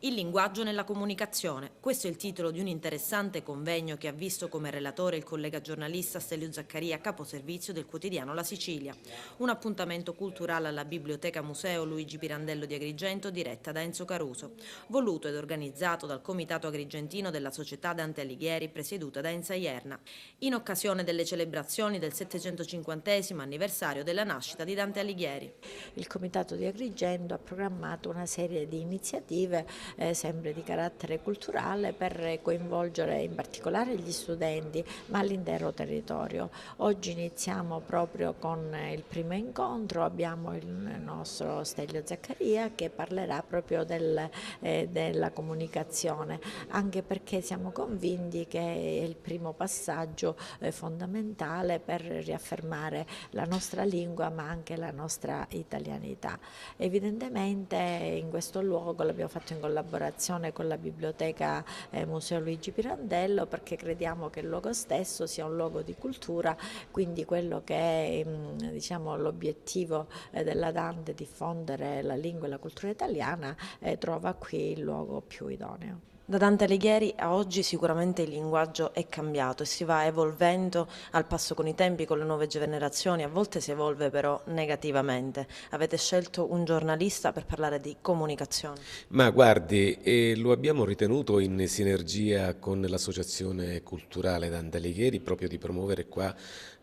Il linguaggio nella comunicazione. Questo è il titolo di un interessante convegno che ha visto come relatore il collega giornalista Stelio Zaccaria, caposervizio del quotidiano La Sicilia. Un appuntamento culturale alla Biblioteca Museo Luigi Pirandello di Agrigento, diretta da Enzo Caruso, voluto ed organizzato dal Comitato Agrigentino della Società Dante Alighieri, presieduta da Enza Ierna, in occasione delle celebrazioni del 750° anniversario della nascita di Dante Alighieri. Il Comitato di Agrigento ha programmato una serie di iniziative sempre di carattere culturale per coinvolgere in particolare gli studenti ma l'intero territorio. Oggi iniziamo proprio con il primo incontro, abbiamo il nostro Stelio Zaccaria che parlerà proprio della comunicazione, anche perché siamo convinti che è il primo passaggio fondamentale per riaffermare la nostra lingua ma anche la nostra italianità. Evidentemente in questo luogo l'abbiamo fatto in collaborazione con la Biblioteca Museo Luigi Pirandello, perché crediamo che il luogo stesso sia un luogo di cultura, quindi quello che è diciamo, l'obiettivo della Dante, diffondere la lingua e la cultura italiana, trova qui il luogo più idoneo. Da Dante Alighieri a oggi sicuramente il linguaggio è cambiato e si va evolvendo al passo con i tempi, con le nuove generazioni, a volte si evolve però negativamente. Avete scelto un giornalista per parlare di comunicazione. Ma guardi, lo abbiamo ritenuto in sinergia con l'Associazione Culturale Dante Alighieri proprio di promuovere qua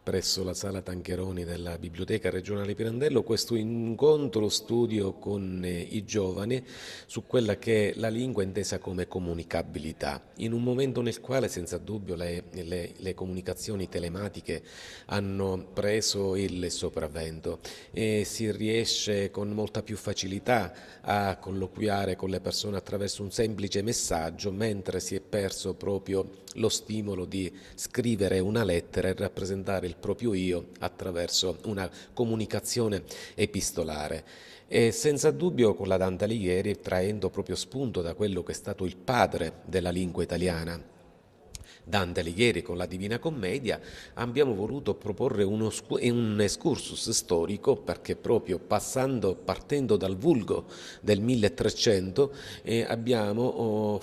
presso la Sala Tancheroni della Biblioteca Regionale Pirandello questo incontro studio con i giovani su quella che è la lingua intesa come comunicabilità, in un momento nel quale senza dubbio le comunicazioni telematiche hanno preso il sopravvento e si riesce con molta più facilità a colloquiare con le persone attraverso un semplice messaggio, mentre si è perso proprio lo stimolo di scrivere una lettera e rappresentare il proprio io attraverso una comunicazione epistolare. E senza dubbio con la Dante Alighieri, traendo proprio spunto da quello che è stato il padre della lingua italiana, Dante Alighieri con la Divina Commedia, abbiamo voluto proporre un excursus storico perché proprio partendo dal vulgo del 1300 abbiamo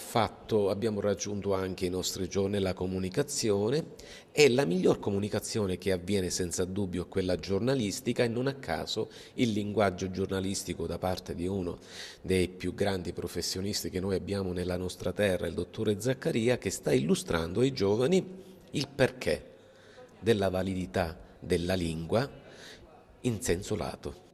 raggiunto anche i nostri giorni la comunicazione e la miglior comunicazione che avviene senza dubbio è quella giornalistica e non a caso il linguaggio giornalistico da parte di uno dei più grandi professionisti che noi abbiamo nella nostra terra, il dottore Zaccaria, che sta illustrando ai giovani il perché della validità della lingua in senso lato.